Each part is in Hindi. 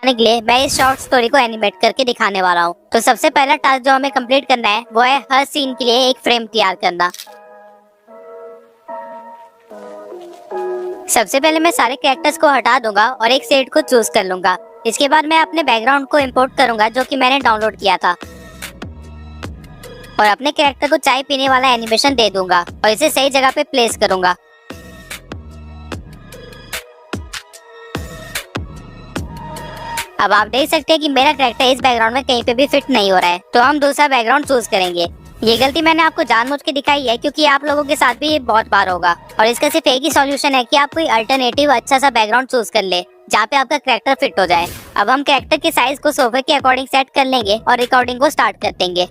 के लिए मैं इस शॉर्ट स्टोरी को एनिमेट करके दिखाने वाला हूँ। तो सबसे पहला टास्क जो हमें कंप्लीट करना है वो है हर सीन के लिए एक फ्रेम तैयार करना। सबसे पहले मैं सारे कैरेक्टर्स को हटा दूंगा और एक सेट को चूज कर लूंगा। इसके बाद मैं अपने बैकग्राउंड को इंपोर्ट करूंगा जो कि मैंने डाउनलोड किया था और अपने कैरेक्टर को चाय पीने वाला एनिमेशन दे दूंगा और इसे सही जगह पे प्लेस करूंगा। अब आप देख सकते हैं कि मेरा कैरेक्टर इस बैकग्राउंड में कहीं पे भी फिट नहीं हो रहा है, तो हम दूसरा बैकग्राउंड चूज करेंगे। ये गलती मैंने आपको जानबूझ के दिखाई है क्योंकि आप लोगों के साथ भी ये बहुत बार होगा और इसका सिर्फ एक ही सॉल्यूशन है कि आप कोई अल्टरनेटिव अच्छा सा बैकग्राउंड चूज कर ले जहाँ पे आपका कैरेक्टर फिट हो जाए। अब हम कैरेक्टर के साइज को सोफे के अकॉर्डिंग सेट कर लेंगे और रिकॉर्डिंग को स्टार्ट कर देंगे।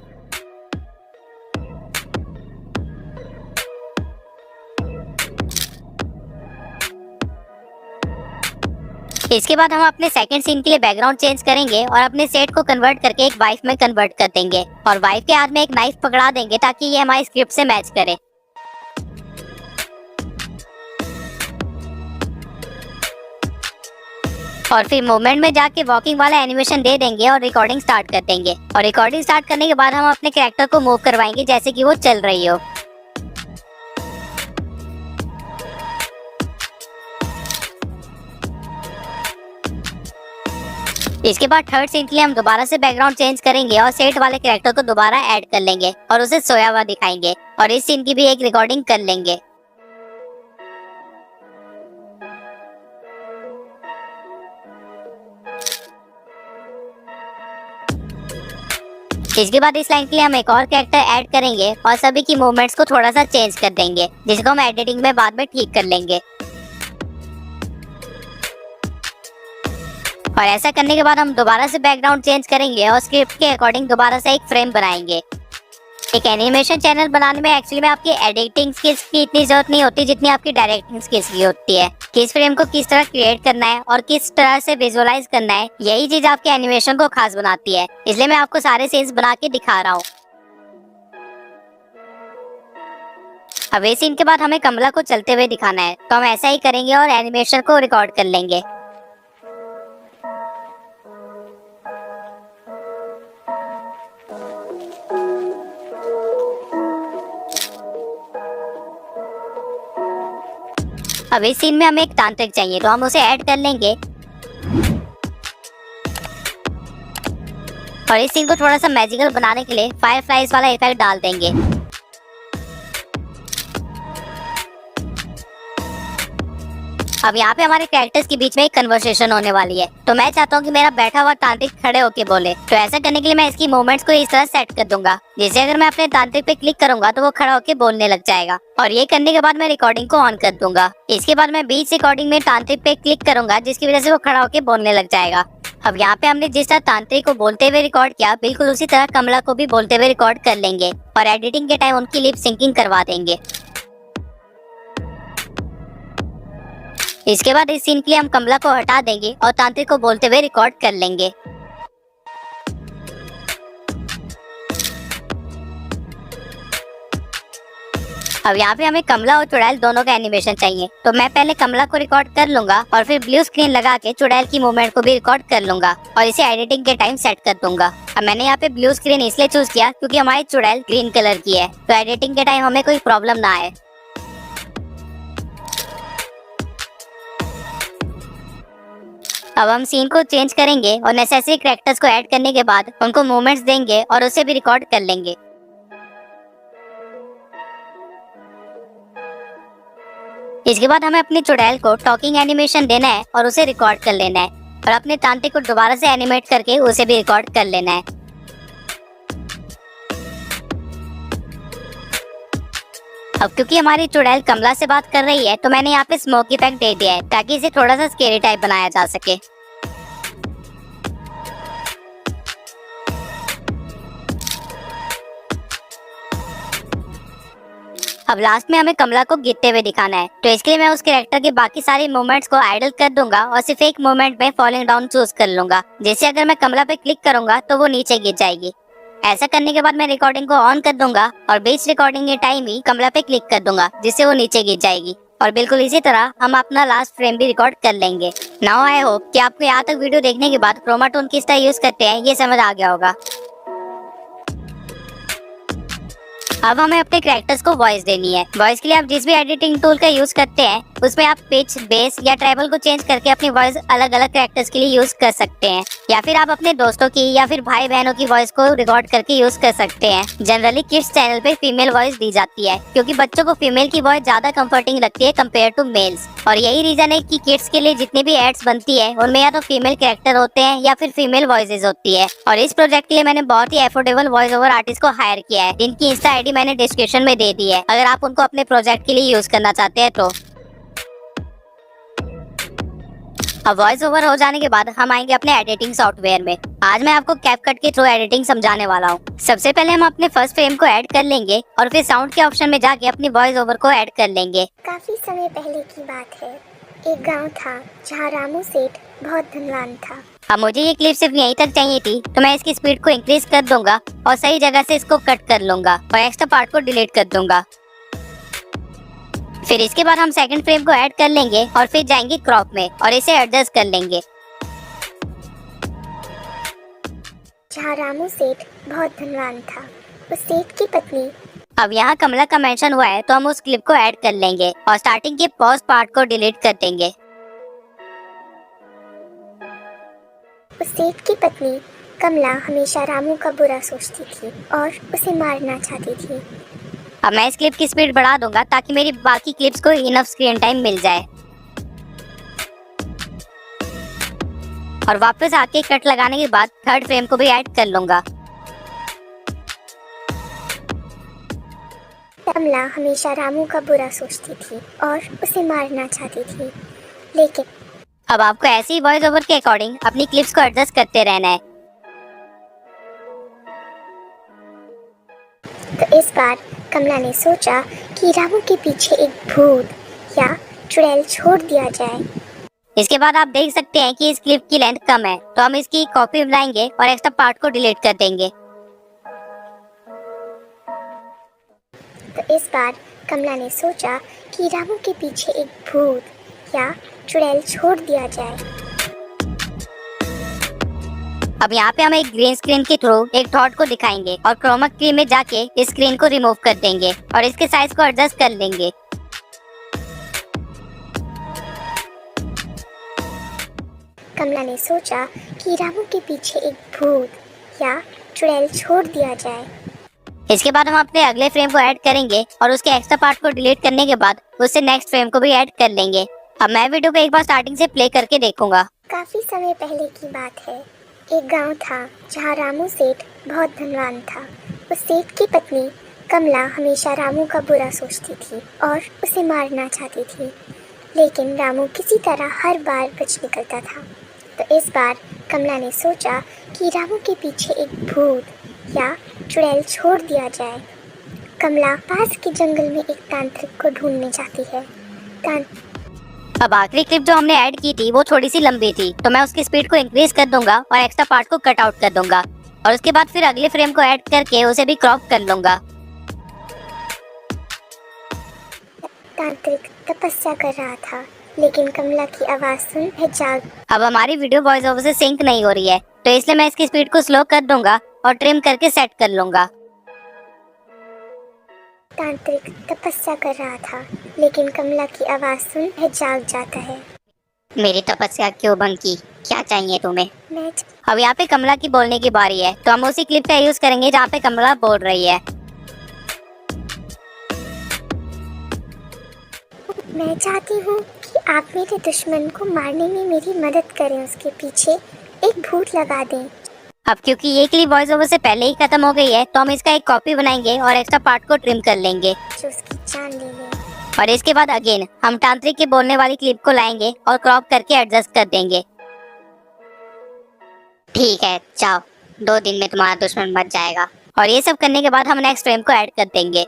इसके बाद हम अपने सेकंड सीन के लिए बैकग्राउंड चेंज करेंगे और अपने सेट को कन्वर्ट करके एक वाइफ में कन्वर्ट कर देंगे और वाइफ के हाथ में एक नाइफ पकड़ा देंगे ताकि ये हमारी स्क्रिप्ट से मैच करे। और फिर मूवमेंट में जाके वॉकिंग वाला एनिमेशन दे देंगे और रिकॉर्डिंग स्टार्ट कर देंगे। और रिकॉर्डिंग स्टार्ट करने के बाद हम अपने कैरेक्टर को मूव करवाएंगे जैसे कि वो चल रही हो। इसके बाद थर्ड सीन के लिए हम दोबारा से बैकग्राउंड चेंज करेंगे और सेट वाले कैरेक्टर को दोबारा ऐड कर लेंगे और उसे सोया हुआ दिखाएंगे और इस सीन की भी एक रिकॉर्डिंग कर लेंगे। इसके बाद इस लाइन के लिए हम एक और कैरेक्टर ऐड करेंगे और सभी की मूवमेंट्स को थोड़ा सा चेंज कर देंगे जिसको हम एडिटिंग में बाद में ठीक कर लेंगे। और ऐसा करने के बाद हम दोबारा से बैकग्राउंड चेंज करेंगे और स्क्रिप्ट के अकॉर्डिंग दोबारा से एक फ्रेम बनाएंगे। एक एनिमेशन चैनल बनाने में एक्चुअली में आपकी एडिटिंग स्किल्स की इतनी जरूरत नहीं होती जितनी आपकी डायरेक्टिंग स्किल्स की होती है। किस फ्रेम को किस तरह क्रिएट करना है और किस तरह से विजुअलाइज करना है, यही चीज आपके एनिमेशन को खास बनाती है। इसलिए मैं आपको सारे सीन्स बना के दिखा रहा हूँ। अब इस सीन के बाद हमें कमला को चलते हुए दिखाना है, तो हम ऐसा ही करेंगे और एनिमेशन को रिकॉर्ड कर लेंगे। अब इस सीन में हमें एक तांत्रिक चाहिए तो हम उसे ऐड कर लेंगे और इस सीन को थोड़ा सा मैजिकल बनाने के लिए फायरफ्लाइज वाला इफेक्ट डाल देंगे। अब यहाँ पे हमारे कैरेक्टर्स के बीच में एक कन्वर्सेशन होने वाली है, तो मैं चाहता हूँ कि मेरा बैठा हुआ तांत्रिक खड़े होके बोले। तो ऐसा करने के लिए मैं इसकी मूवमेंट्स को इस तरह सेट कर दूंगा जैसे अगर मैं अपने तांत्रिक पे क्लिक करूंगा तो वो खड़ा होके बोलने लग जाएगा। और ये करने के बाद मैं रिकॉर्डिंग को ऑन कर दूंगा। इसके बाद मैं बीच रिकॉर्डिंग में तांत्रिक पे क्लिक करूंगा जिसकी वजह से वो खड़ा होके बोलने लग जाएगा। अब यहाँ पे हमने जिस तरह तांत्रिक को बोलते हुए रिकॉर्ड किया, बिल्कुल उसी तरह कमला को भी बोलते हुए रिकॉर्ड कर लेंगे और एडिटिंग के टाइम उनकी लिप सिंकिंग करवा देंगे। इसके बाद इस सीन के लिए हम कमला को हटा देंगे और तांत्रिक को बोलते हुए रिकॉर्ड कर लेंगे। अब यहाँ पे हमें कमला और चुड़ैल दोनों का एनिमेशन चाहिए, तो मैं पहले कमला को रिकॉर्ड कर लूंगा और फिर ब्लू स्क्रीन लगा के चुड़ैल की मूवमेंट को भी रिकॉर्ड कर लूंगा और इसे एडिटिंग के टाइम सेट कर दूंगा। अब मैंने यहाँ पे ब्लू स्क्रीन इसलिए चूज किया क्योंकि हमारी चुड़ैल ग्रीन कलर की है, तो एडिटिंग के टाइम हमें कोई प्रॉब्लम ना आए। अब हम सीन को चेंज करेंगे और नेसेसरी कैरेक्टर्स को ऐड करने के बाद उनको मूवमेंट्स देंगे और उसे भी रिकॉर्ड कर लेंगे। इसके बाद हमें अपनी चुड़ैल को टॉकिंग एनिमेशन देना है और उसे रिकॉर्ड कर लेना है और अपने तांत्रिक को दोबारा से एनिमेट करके उसे भी रिकॉर्ड कर लेना है। अब क्योंकि हमारी चुड़ैल कमला से बात कर रही है तो मैंने यहाँ पे स्मोक इफेक्ट दे दिया है ताकि इसे थोड़ा सा स्केरी टाइप बनाया जा सके। अब लास्ट में हमें कमला को गिरते हुए दिखाना है, तो इसके लिए मैं उस कैरेक्टर के बाकी सारी मूवमेंट्स को आइडल कर दूंगा और सिर्फ एक मूवमेंट में फॉलिंग डाउन चूज कर लूंगा, जैसे अगर मैं कमला पे क्लिक करूंगा तो वो नीचे गिर जाएगी। ऐसा करने के बाद मैं रिकॉर्डिंग को ऑन कर दूंगा और बीच रिकॉर्डिंग के टाइम ही कमला पे क्लिक कर दूंगा जिससे वो नीचे गिर जाएगी। और बिल्कुल इसी तरह हम अपना लास्ट फ्रेम भी रिकॉर्ड कर लेंगे। नाउ आई होप कि आपको यहाँ तक वीडियो देखने के बाद क्रोमा टून किस तरह यूज करते हैं ये समझ आ गया होगा। अब हमें अपने कैरेक्टर्स को वॉइस देनी है। वॉइस के लिए आप जिस भी एडिटिंग टूल का यूज करते हैं उसमें आप पिच, बेस या ट्रेबल को चेंज करके अपनी वॉइस अलग अलग कैरेक्टर्स के लिए यूज कर सकते हैं, या फिर आप अपने दोस्तों की या फिर भाई बहनों की वॉइस को रिकॉर्ड करके यूज कर सकते हैं। जनरली किड्स चैनल पे फीमेल वॉइस दी जाती है क्योंकि बच्चों को फीमेल की वॉइस ज्यादा कंफर्टिंग लगती है कम्पेयर टू मेल्स, और यही रीजन है कि किड्स के लिए जितनी भी एड्स बनती है उनमें या तो फीमेल कैरेक्टर होते हैं या फिर फीमेल वॉइसेस होती है। और इस प्रोजेक्ट के लिए मैंने बहुत ही एफोर्डेबल वॉइस ओवर आर्टिस्ट को हायर किया है, जिनकी इंस्टा आईडी मैंने डिस्क्रिप्शन में दे दी है अगर आप उनको अपने प्रोजेक्ट के लिए यूज करना चाहते हैं तो। अब वॉइस ओवर हो जाने के बाद हम आएंगे अपने एडिटिंग सॉफ्टवेयर में। आज मैं आपको कैपकट के थ्रू एडिटिंग समझाने वाला हूँ। सबसे पहले हम अपने फर्स्ट फ्रेम को ऐड कर लेंगे और फिर साउंड के ऑप्शन में जाके अपनी वॉइस ओवर को ऐड कर लेंगे। काफी समय पहले की बात है, एक गांव था जहां रामू सेठ बहुत धनवान था। अब मुझे ये क्लिप सिर्फ यहीं तक चाहिए थी तो मैं इसकी स्पीड को इंक्रीज कर दूंगा और सही जगह से इसको कट कर लूंगा और एक्स्ट्रा पार्ट को डिलीट कर दूंगा। फिर इसके बाद हम सेकंड फ्रेम को ऐड कर लेंगे और फिर जाएंगे क्रॉप में और इसे एडजस्ट कर लेंगे। जहां रामू सेठ बहुत धनवान था, उस सेठ की पत्नी। अब यहाँ कमला का मेंशन हुआ है तो हम उस क्लिप को ऐड कर लेंगे और स्टार्टिंग के पॉज पार्ट को डिलीट कर देंगे। उस सेठ की पत्नी कमला हमेशा रामू का बुरा सोचती थी और उसे मारना चाहती थी। अब मैं इस क्लिप की स्पीड बढ़ा दूंगा ताकि मेरी बाकी क्लिप्स को इनफ स्क्रीन टाइम मिल जाए। और वापस आके कट लगाने के बाद थर्ड फ्रेम को भी ऐड कर लूंगा। कमला हमेशा रामू का बुरा सोचती थी और उसे मारना चाहती थी, लेकिन अब आपको ऐसी ही वॉइस ओवर के अकॉर्डिंग अपनी क्लिप्स को एडजस्ट करते रहना है। तो इस बार कमला ने सोचा कि रामू के पीछे एक भूत या चुड़ैल छोड़ दिया जाए। इसके बाद आप देख सकते हैं कि इस क्लिप की लेंथ कम है तो हम इसकी कॉपी बनाएंगे और एक्स्ट्रा पार्ट को डिलीट कर देंगे। तो इस बार कमला ने सोचा कि रामू के पीछे एक भूत या चुड़ैल छोड़ दिया जाए। अब यहाँ पे हम एक ग्रीन स्क्रीन के थ्रू एक डॉट को दिखाएंगे और क्रोमा की में जाके इस स्क्रीन को रिमूव कर देंगे और इसके साइज को एडजस्ट कर लेंगे। कमला ने सोचा कि रामू के पीछे एक भूत या चुड़ैल छोड़ दिया जाए। इसके बाद हम अपने अगले फ्रेम को ऐड करेंगे और उसके एक्स्ट्रा पार्ट को डिलीट करने के बाद उससे नेक्स्ट फ्रेम को भी ऐड कर लेंगे। अब मैं वीडियो को एक बार स्टार्टिंग से प्ले करके देखूंगा। काफी समय पहले की बात है, एक गांव था जहां रामू सेठ बहुत धनवान था। उस सेठ की पत्नी कमला हमेशा रामू का बुरा सोचती थी और उसे मारना चाहती थी, लेकिन रामू किसी तरह हर बार बच निकलता था। तो इस बार कमला ने सोचा कि रामू के पीछे एक भूत या चुड़ैल छोड़ दिया जाए। कमला पास के जंगल में एक तांत्रिक को ढूंढने जाती है। अब आखिरी क्लिप जो हमने ऐड की थी वो थोड़ी सी लंबी थी तो मैं उसकी स्पीड को इंक्रीज कर दूंगा और एक्स्ट्रा पार्ट को कट आउट कर दूंगा और उसके बाद फिर अगले फ्रेम को ऐड करके उसे भी क्रॉप कर लूंगा। तांत्रिक तपस्या कर रहा था, लेकिन कमला की आवाज सुन वह जाग। अब हमारी वीडियो वॉइस ओवर से सिंक नहीं हो रही है तो इसलिए मैं इसकी स्पीड को स्लो कर दूंगा और ट्रिम करके सेट कर लूंगा। तांत्रिक तपस्या कर रहा था, लेकिन कमला की आवाज सुन वह जाग जाता है। मेरी तपस्या क्यों भंग की? क्या चाहिए तुम्हें? मैं अब यहाँ पे कमला की बोलने की बारी है तो हम उसी क्लिप का यूज करेंगे जहाँ पे कमला बोल रही है। मैं चाहती हूँ कि आप मेरे दुश्मन को मारने में मेरी मदद करें, उसके पीछे एक भूत लगा दें। अब क्योंकि ये क्लिप वॉइस ओवर से पहले ही खत्म हो गई है तो हम इसका एक कॉपी बनाएंगे और एक्स्ट्रा पार्ट को ट्रिम कर लेंगे जो उसकी जान ले ले। और इसके बाद अगेन हम तांत्रिक के बोलने वाली क्लिप को लाएंगे और क्रॉप करके एडजस्ट कर देंगे। ठीक है, जाओ, 2 दिन में तुम्हारा दुश्मन मर जाएगा। और ये सब करने के बाद हम नेक्स्ट फ्रेम को ऐड कर देंगे।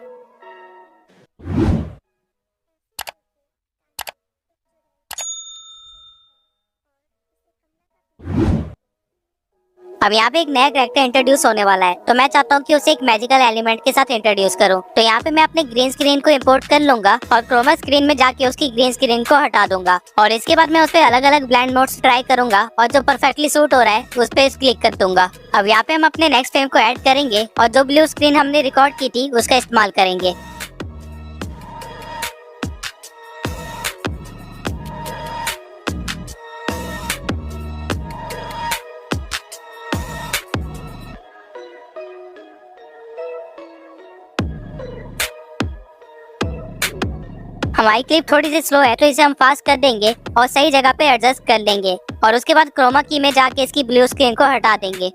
अब यहाँ पे एक नया कैरेक्टर इंट्रोड्यूस होने वाला है, तो मैं चाहता हूँ कि उसे एक मैजिकल एलिमेंट के साथ इंट्रोड्यूस करूँ। तो यहाँ पे मैं अपने ग्रीन स्क्रीन को इंपोर्ट कर लूंगा और क्रोमा स्क्रीन में जाके उसकी ग्रीन स्क्रीन को हटा दूंगा और इसके बाद मैं उस पर अलग अलग ब्लेंड मोड्स ट्राई करूंगा और जो परफेक्टली सूट हो रहा है उस पर क्लिक कर दूंगा। अब यहाँ पे हम अपने नेक्स्ट फ्रेम को ऐड करेंगे और जो ब्लू स्क्रीन हमने रिकॉर्ड की थी उसका इस्तेमाल करेंगे। हमारी क्लिप थोड़ी सी स्लो है तो इसे हम फास्ट कर देंगे और सही जगह पे एडजस्ट कर लेंगे और उसके बाद क्रोमा की में जाके इसकी ब्लू स्क्रीन को हटा देंगे।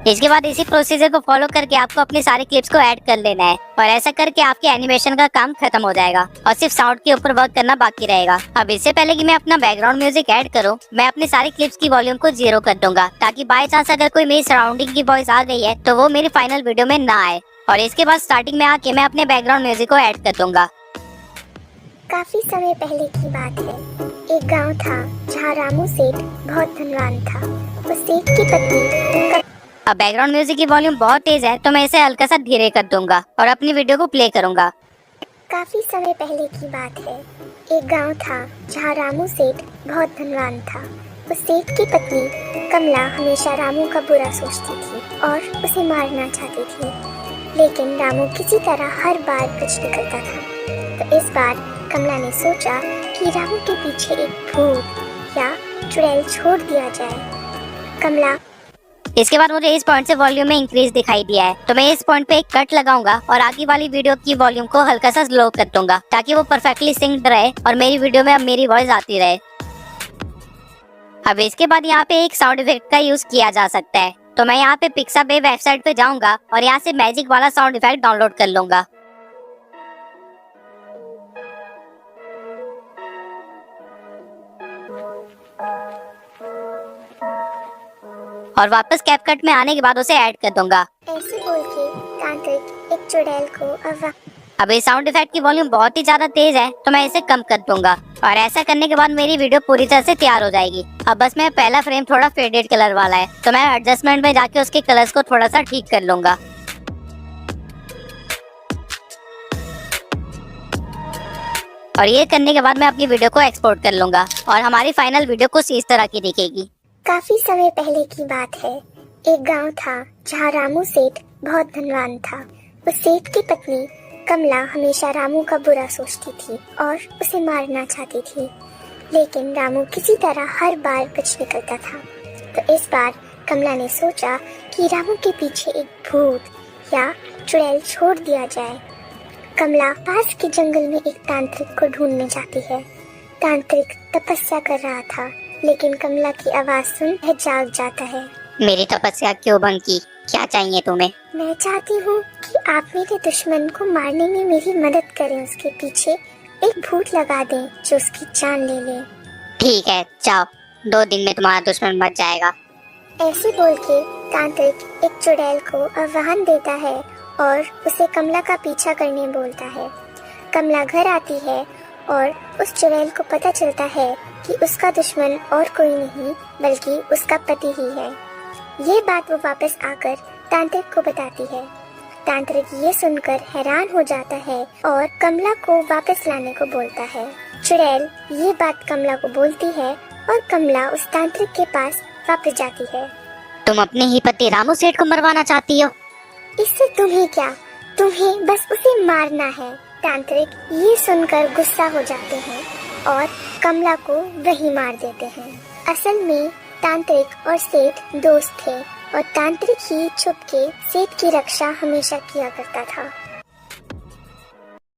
इसके बाद इसी प्रोसीजर को फॉलो करके आपको अपनी सारी क्लिप्स को ऐड कर लेना है और ऐसा करके आपके एनिमेशन का काम खत्म हो जाएगा और सिर्फ साउंड के ऊपर वर्क करना बाकी रहेगा। अब इससे पहले कि मैं अपना बैकग्राउंड म्यूजिक ऐड करूं, मैं अपनी सारी क्लिप्स की वॉल्यूम को 0 कर दूंगा ताकि बाय चांस अगर कोई मेरी सराउंडिंग की वॉइस आ गई है तो वो मेरी फाइनल वीडियो में ना आए। और इसके बाद स्टार्टिंग में आके मैं अपने बैकग्राउंड म्यूजिक को ऐड कर दूंगा। काफी समय पहले की बात है। एक गांव था जहां रामू सेठ बहुत धनवान था। उस सेठ की पत्नी अब बैकग्राउंड म्यूजिक की वॉल्यूम बहुत तेज है तो मैं इसे हल्का सा धीरे कर दूंगा और अपनी वीडियो को प्ले करूंगा। काफी समय पहले की बात है। एक गांव था जहां रामू सेठ बहुत धनवान था। उस सेठ की पत्नी कमला हमेशा रामू का बुरा सोचती थी और उसे मारना चाहती थी, लेकिन रामू किसी तरह हर बार बच निकलता था। तो इस बार कमला ने सोचा कि रामू के पीछे एक भूत या चुड़ैल छोड़ दिया जाए। कमला इसके बाद मुझे इस पॉइंट से वॉल्यूम में इंक्रीज दिखाई दिया है तो मैं इस पॉइंट पे एक कट लगाऊंगा और आगे वाली वीडियो की वॉल्यूम को हल्का सा स्लो कर दूंगा ताकि वो परफेक्टली सिंक्ड रहे और मेरी वीडियो में अब मेरी वॉइस आती रहे। अब इसके बाद यहाँ पे एक साउंड इफेक्ट का यूज किया जा सकता है, तो मैं यहाँ पे पिक्साबे वेबसाइट पे जाऊंगा और यहाँ से मैजिक वाला साउंड इफेक्ट डाउनलोड कर लूंगा। और वापस कैपकट में आने के बाद उसे ऐड कर दूंगा। ऐसे बोल के तांत्रिक एक चुड़ैल को अब ये साउंड इफेक्ट की वॉल्यूम बहुत ही ज्यादा तेज है तो मैं इसे कम कर दूंगा और ऐसा करने के बाद मेरी वीडियो पूरी तरह से तैयार हो जाएगी। अब बस मैं पहला फ्रेम थोड़ा फेडेड कलर वाला है तो मैं एडजस्टमेंट में जाके उसके कलर्स को थोड़ा सा ठीक कर लूंगा। और ये करने के बाद मैं अपनी वीडियो को एक्सपोर्ट कर लूंगा और हमारी फाइनल वीडियो कुछ इस तरह की दिखेगी। काफी समय पहले की बात है। एक गांव था जहां रामू सेठ बहुत धनवान था। उस सेठ की पत्नी कमला हमेशा रामू का बुरा सोचती थी और उसे मारना चाहती थी, लेकिन रामू किसी तरह हर बार बच निकलता था। तो इस बार कमला ने सोचा कि रामू के पीछे एक भूत या चुड़ैल छोड़ दिया जाए। कमला पास के जंगल में एक तांत्रिक को ढूंढने जाती है। तांत्रिक तपस्या कर रहा था, लेकिन कमला की आवाज सुन वह जाग जाता है। मेरी तपस्या क्यों भंग की? क्या चाहिए तुम्हें? मैं चाहती हूँ कि आप मेरे दुश्मन को मारने में मेरी मदद करें। उसके पीछे एक भूत लगा दें जो उसकी जान ले ले। ठीक है, जाओ, 2 दिन में तुम्हारा दुश्मन मर जाएगा। ऐसे बोल के तांत्रिक एक चुड़ैल को आह्वान देता है और उसे कमला का पीछा करने बोलता है। कमला घर आती है और उस चुड़ैल को पता चलता है कि उसका दुश्मन और कोई नहीं बल्कि उसका पति ही है। ये बात वो वापस आकर तांत्रिक को बताती है। तांत्रिक ये सुनकर हैरान हो जाता है और कमला को वापस लाने को बोलता है। चुड़ैल ये बात कमला को बोलती है और कमला उस तांत्रिक के पास वापस जाती है। तुम अपने ही पति रामू सेठ को मरवाना चाहती हो? इससे तुम्हें क्या, तुम्हें बस उसे मारना है। तांत्रिक ये सुनकर गुस्सा हो जाते हैं और कमला को वही मार देते हैं। असल में तांत्रिक और सेठ दोस्त थे और तांत्रिक ही छुप के सेठ की रक्षा हमेशा किया करता था।